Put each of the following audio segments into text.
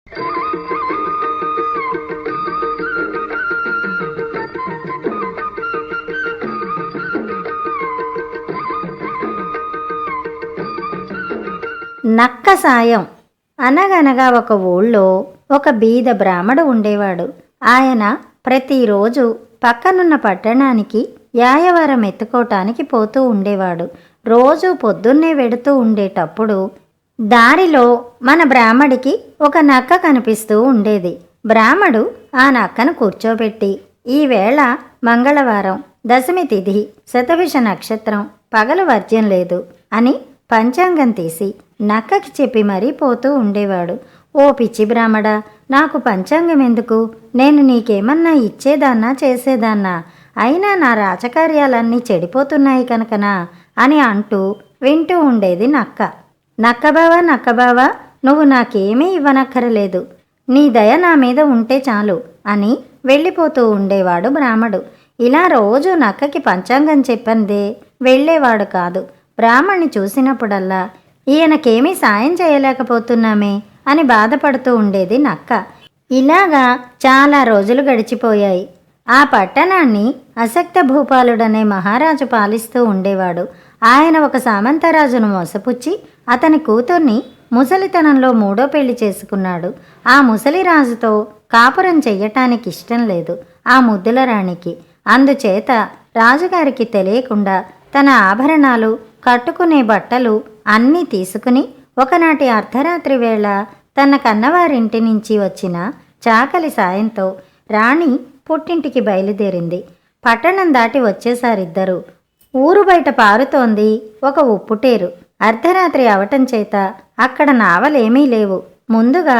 నక్క సాయం. అనగనగా ఒక ఊళ్ళో ఒక బీద బ్రాహ్మడు ఉండేవాడు. ఆయన ప్రతిరోజు పక్కనున్న పట్టణానికి యాయవారం ఎత్తుకోవటానికి పోతూ ఉండేవాడు. రోజు పొద్దున్నే వెడుతూ ఉండేటప్పుడు దారిలో మన బ్రాహ్మడికి ఒక నక్క కనిపిస్తూ ఉండేది. బ్రాహ్మడు ఆ నక్కను కూర్చోబెట్టి, ఈవేళ మంగళవారం, దశమి తిథి, శతభిష నక్షత్రం, పగలు వర్జ్యం లేదు అని పంచాంగం తీసి నక్కకి చెప్పి మరీ పోతూ ఉండేవాడు. ఓ పిచ్చి బ్రాహ్మడా, నాకు పంచాంగం ఎందుకు? నేను నీకేమన్నా ఇచ్చేదాన్నా చేసేదాన్నా? అయినా నా రాజకార్యాలన్నీ చెడిపోతున్నాయి కనుకనా అని అంటూ వింటూ ఉండేది నక్క. నక్కబావా, నక్కబావా, నువ్వు నాకేమీ ఇవ్వనక్కరలేదు, నీ దయ నా మీద ఉంటే చాలు అని వెళ్ళిపోతూ ఉండేవాడు బ్రాహ్మడు. ఇలా రోజు నక్కకి పంచాంగం చెప్పందే వెళ్ళేవాడు కాదు. బ్రాహ్మణ్ణి చూసినప్పుడల్లా ఈయనకేమీ సాయం చేయలేకపోతున్నామే అని బాధపడుతూ ఉండేది నక్క. ఇలాగా చాలా రోజులు గడిచిపోయాయి. ఆ పట్టణాన్ని అశక్త భూపాలుడనే మహారాజు పాలిస్తూ ఉండేవాడు. ఆయన ఒక సామంతరాజును మోసపుచ్చి అతని కూతుర్ని ముసలితనంలో మూడో పెళ్లి చేసుకున్నాడు. ఆ ముసలిరాజుతో కాపురం చెయ్యటానికి ఇష్టం లేదు ఆ ముద్దుల రాణికి. అందుచేత రాజుగారికి తెలియకుండా తన ఆభరణాలు, కట్టుకునే బట్టలు అన్నీ తీసుకుని ఒకనాటి అర్ధరాత్రి వేళ తన కన్నవారింటి నుంచి వచ్చిన చాకలి సాయంతో రాణి పుట్టింటికి బయలుదేరింది. పట్టణం దాటి వచ్చేసారిద్దరూ. ఊరు బయట పారుతోంది ఒక ఉప్పుటేరు. అర్ధరాత్రి అవటం చేత అక్కడ నావలేమీ లేవు. ముందుగా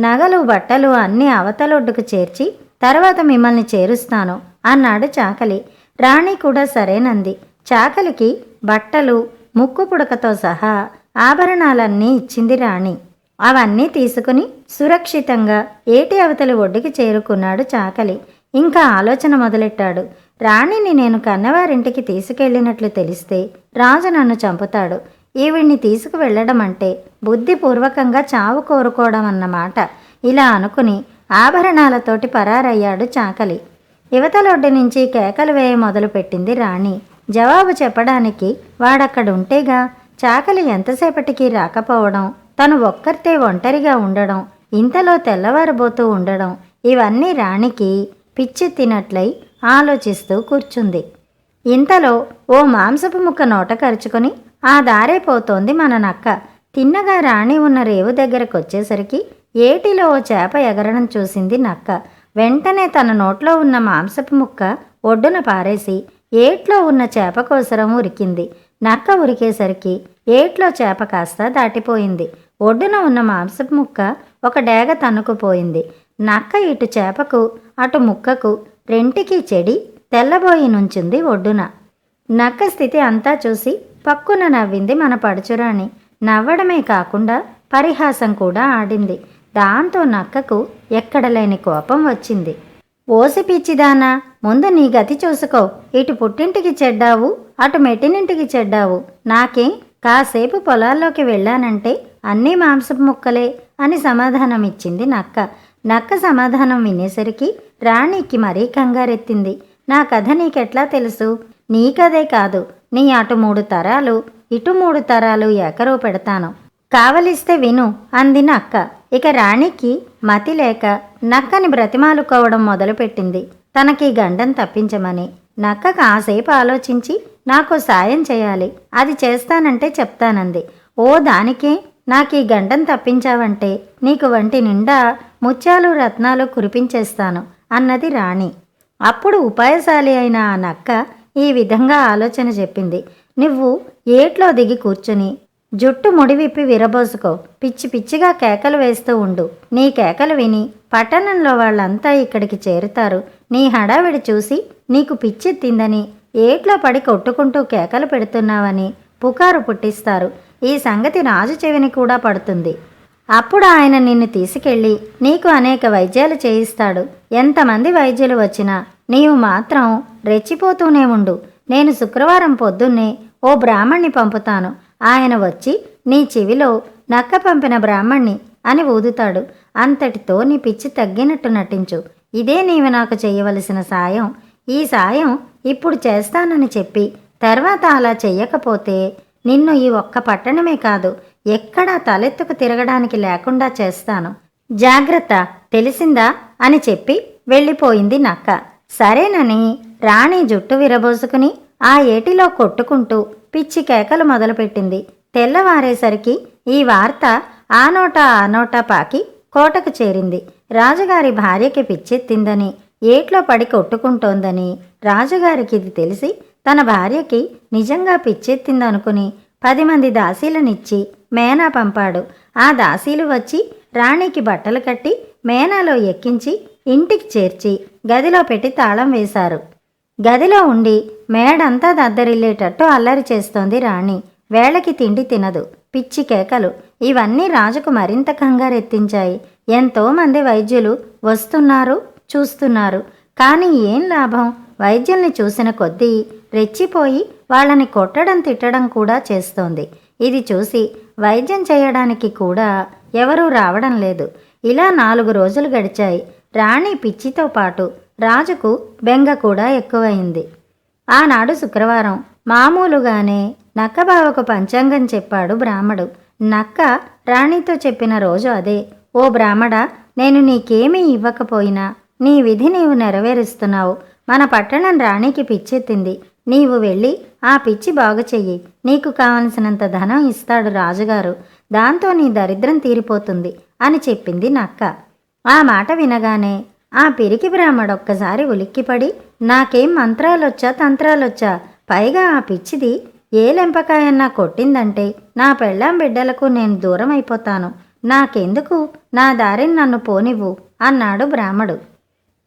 నగలు, బట్టలు అన్నీ అవతలొడ్డుకు చేర్చి తర్వాత మిమ్మల్ని చేరుస్తాను అన్నాడు చాకలి. రాణి కూడా సరేనంది. చాకలికి బట్టలు, ముక్కు పుడకతో సహా ఆభరణాలన్నీ ఇచ్చింది రాణి. అవన్నీ తీసుకుని సురక్షితంగా ఏటి అవతలి ఒడ్డుకి చేరుకున్నాడు చాకలి. ఇంకా ఆలోచన మొదలెట్టాడు. రాణిని నేను కన్నవారింటికి తీసుకెళ్ళినట్లు తెలిస్తే రాజు నన్ను చంపుతాడు. ఈవిడ్ని తీసుకువెళ్ళడం అంటే బుద్ధిపూర్వకంగా చావు కోరుకోవడం అన్నమాట. ఇలా అనుకుని ఆభరణాలతోటి పరారయ్యాడు చాకలి. యువతలొడ్డు నుంచి కేకలు వేయ మొదలుపెట్టింది రాణి. జవాబు చెప్పడానికి వాడక్కడుంటేగా. చాకలి ఎంతసేపటికి రాకపోవడం, తను ఒక్కరితే ఒంటరిగా ఉండడం, ఇంతలో తెల్లవారబోతూ ఉండడం, ఇవన్నీ రాణికి పిచ్చెత్తినట్లయి ఆలోచిస్తూ కూర్చుంది. ఇంతలో ఓ మాంసపు ముక్క నోట కరుచుకొని ఆ దారే పోతోంది మన నక్క. తిన్నగా రాణి ఉన్న రేవు దగ్గరకొచ్చేసరికి ఏటిలో ఓ చేప ఎగరడం చూసింది నక్క. వెంటనే తన నోట్లో ఉన్న మాంసపు ముక్క ఒడ్డున పారేసి ఏట్లో ఉన్న చేప కోసరం ఉరికింది. నక్క ఉరికేసరికి ఏట్లో చేప కాస్త దాటిపోయింది. ఒడ్డున ఉన్న మాంసపు ముక్క ఒక డేగ తన్నుకుపోయింది. నక్క ఇటు చేపకు అటు ముక్కకు రెంటికి చెడి తెల్లబోయి నుంచింది ఒడ్డున. నక్క స్థితి అంతా చూసి పక్కున నవ్వింది మన పడుచురాణి. నవ్వడమే కాకుండా పరిహాసం కూడా ఆడింది. దాంతో నక్కకు ఎక్కడలేని కోపం వచ్చింది. ఓసి పిచ్చిదానా, ముందు నీ గతి చూసుకో. ఇటు పుట్టింటికి చెడ్డావు, అటు మెట్టినింటికి చెడ్డావు. నాకేం, కాసేపు పొలాల్లోకి వెళ్ళానంటే అన్నీ మాంసపు ముక్కలే అని సమాధానం ఇచ్చింది నక్క. నక్క సమాధానం వినేసరికి రాణికి మరీ కంగారెత్తింది. నా కథ నీకెట్లా తెలుసు? నీ కథే కాదు, నీ అటు 3 తరాలు ఇటు 3 తరాలు ఏకరో పెడతాను, కావలిస్తే విను అంది నక్క. ఇక రాణికి మతి లేక నక్కని బ్రతిమాలుకోవడం మొదలుపెట్టింది తనకి గండం తప్పించమని. నక్క కాసేపు ఆలోచించి నాకు సాయం చేయాలి, అది చేస్తానంటే చెప్తానంది. ఓ దానికే, నాకీ గండం తప్పించావంటే నీకు వంటి నిండా ముత్యాలు రత్నాలు కురిపించేస్తాను అన్నది రాణి. అప్పుడు ఉపాయశాలి అయిన ఆ నక్క ఈ విధంగా ఆలోచన చెప్పింది. నువ్వు ఏట్లో దిగి కూర్చుని జుట్టు ముడివిప్పి విరబోసుకో, పిచ్చి పిచ్చిగా కేకలు వేస్తూ ఉండు. నీ కేకలు విని పట్టణంలో వాళ్ళంతా ఇక్కడికి చేరుతారు. నీ హడావిడి చూసి నీకు పిచ్చెత్తిందని, ఏట్లో పడి కొట్టుకుంటూ కేకలు పెడుతున్నావని పుకారు పుట్టిస్తారు. ఈ సంగతి రాజు చెవిని కూడా పడుతుంది. అప్పుడు ఆయన నిన్ను తీసుకెళ్ళి నీకు అనేక వైద్యాలు చేయిస్తాడు. ఎంతమంది వైద్యులు వచ్చినా నీవు మాత్రం రెచ్చిపోతూనే ఉండు. నేను శుక్రవారం పొద్దున్నే ఓ బ్రాహ్మణ్ణి పంపుతాను. ఆయన వచ్చి నీ చెవిలో నక్క పంపిన బ్రాహ్మణ్ణి అని ఊదుతాడు. అంతటితో నీ పిచ్చి తగ్గినట్టు నటించు. ఇదే నీవు నాకు చేయవలసిన సాయం. ఈ సాయం ఇప్పుడు చేస్తానని చెప్పి తర్వాత అలా చెయ్యకపోతే నిన్ను ఈ ఒక్క పట్టణమే కాదు, ఎక్కడా తలెత్తుకు తిరగడానికి లేకుండా చేస్తాను. జాగ్రత్త, తెలిసిందా అని చెప్పి వెళ్ళిపోయింది నక్క. సరేనని రాణి జుట్టు విరబోసుకుని ఆ ఏటిలో కొట్టుకుంటూ పిచ్చి కేకలు మొదలుపెట్టింది. తెల్లవారేసరికి ఈ వార్త ఆ నోటా పాకి కోటకు చేరింది. రాజుగారి భార్యకి పిచ్చెత్తిందని, ఏట్లో పడి కొట్టుకుంటోందని రాజుగారికి ఇది తెలిసి తన భార్యకి నిజంగా పిచ్చెత్తిందనుకుని 10 మంది దాసీలనిచ్చి మేనా పంపాడు. ఆ దాసీలు వచ్చి రాణికి బట్టలు కట్టి మేనాలో ఎక్కించి ఇంటికి చేర్చి గదిలో పెట్టి తాళం వేశారు. గదిలో ఉండి మేడంతా దద్దరిల్లేటట్టు అల్లరి చేస్తోంది రాణి. వేళకి తిండి తినదు, పిచ్చి కేకలు. ఇవన్నీ రాజుకు మరింత కంగారెత్తించాయి. ఎంతోమంది వైద్యులు వస్తున్నారు, చూస్తున్నారు. కానీ ఏం లాభం? వైద్యుల్ని చూసిన కొద్దీ రెచ్చిపోయి వాళ్ళని కొట్టడం తిట్టడం కూడా చేస్తోంది. ఇది చూసి వైద్యం చేయడానికి కూడా ఎవరూ రావడం లేదు. ఇలా 4 రోజులు గడిచాయి. రాణి పిచ్చితో పాటు రాజుకు బెంగ కూడా ఎక్కువైంది. ఆనాడు శుక్రవారం. మామూలుగానే నక్కబావకు పంచాంగం చెప్పాడు బ్రాహ్మడు. నక్క రాణితో చెప్పిన రోజు అదే. ఓ బ్రాహ్మడా, నేను నీకేమీ ఇవ్వకపోయినా నీ విధి నీవు నెరవేరుస్తున్నావు. మన పట్టణం రాణికి పిచ్చెత్తింది. నీవు వెళ్ళి ఆ పిచ్చి బాగు చెయ్యి. నీకు కావలసినంత ధనం ఇస్తాడు రాజుగారు. దాంతో నీ దరిద్రం తీరిపోతుంది అని చెప్పింది నక్క. ఆ మాట వినగానే ఆ పిరికి బ్రాహ్మడొక్కసారి ఉలిక్కిపడి, నాకేం మంత్రాలొచ్చా తంత్రాలొచ్చా? పైగా ఆ పిచ్చిది ఏ లెంపకాయన్నా కొట్టిందంటే నా పెళ్ళాం బిడ్డలకు నేను దూరం అయిపోతాను. నాకెందుకు? నా దారిని నన్ను పోనివ్వు అన్నాడు బ్రాహ్మడు.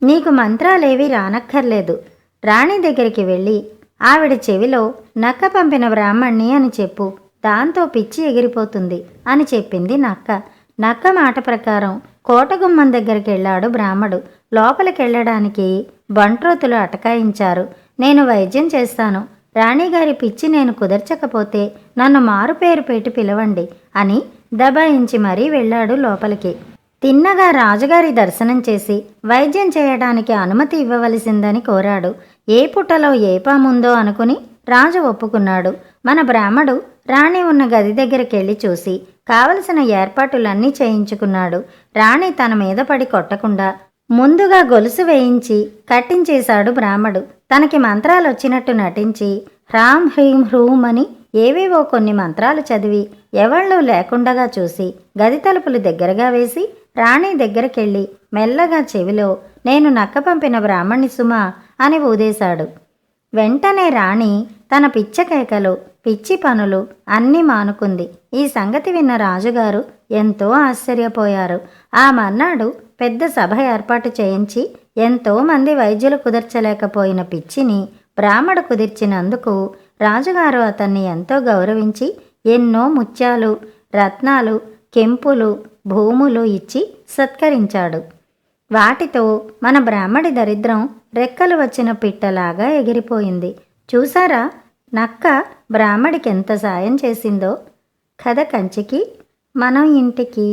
నీకు మంత్రాలేవి రానక్కర్లేదు. రాణి దగ్గరికి వెళ్ళి ఆవిడ చెవిలో నక్క పంపిన బ్రాహ్మణ్ణి అని చెప్పు. దాంతో పిచ్చి ఎగిరిపోతుంది అని చెప్పింది నక్క. నక్క మాట ప్రకారం కోటగుమ్మం దగ్గరికి వెళ్ళాడు బ్రాహ్మడు. లోపలికెళ్ళడానికి బంట్రోతులు అటకాయించారు. నేను వైద్యం చేస్తాను. రాణిగారి పిచ్చి నేను కుదర్చకపోతే నన్ను మారుపేరు పెట్టి పిలవండి అని దబాయించి మరీ వెళ్ళాడు లోపలికి. తిన్నగా రాజుగారి దర్శనం చేసి వైద్యం చేయడానికి అనుమతి ఇవ్వవలసిందని కోరాడు. ఏ పుట్టలో ఏ పాముందో అనుకుని రాజు ఒప్పుకున్నాడు. మన బ్రాహ్మడు రాణి ఉన్న గది దగ్గరికెళ్ళి చూసి కావలసిన ఏర్పాటులన్నీ చేయించుకున్నాడు. రాణి తన మీద పడి కొట్టకుండా ముందుగా గొలుసు వేయించి కట్టించేశాడు బ్రాహ్మడు. తనకి మంత్రాలు వచ్చినట్టు నటించి హ్రాం హ్రీం హ్రూం అని ఏవేవో కొన్ని మంత్రాలు చదివి ఎవళ్ళూ లేకుండగా చూసి గది తలుపులు దగ్గరగా వేసి రాణి దగ్గరికెళ్ళి మెల్లగా చెవిలో, నేను నక్క పంపిన బ్రాహ్మణి సుమా అని ఊదేశాడు. వెంటనే రాణి తన పిచ్చకేకలు, పిచ్చి పనులు అన్నీ మానుకుంది. ఈ సంగతి విన్న రాజుగారు ఎంతో ఆశ్చర్యపోయారు. ఆ మర్నాడు పెద్ద సభ ఏర్పాటు చేయించి ఎంతోమంది వైద్యులు కుదర్చలేకపోయిన పిచ్చిని బ్రాహ్మడు కుదిర్చినందుకు రాజుగారు అతన్ని ఎంతో గౌరవించి ఎన్నో ముత్యాలు, రత్నాలు, కెంపులు, భూములు ఇచ్చి సత్కరించాడు. వాటితో మన బ్రాహ్మడి దరిద్రం రెక్కలు వచ్చిన పిట్టలాగా ఎగిరిపోయింది. చూసారా నక్క బ్రాహ్మడికి ఎంత సాయం చేసిందో. కథ కంచికి, మనం ఇంటికి.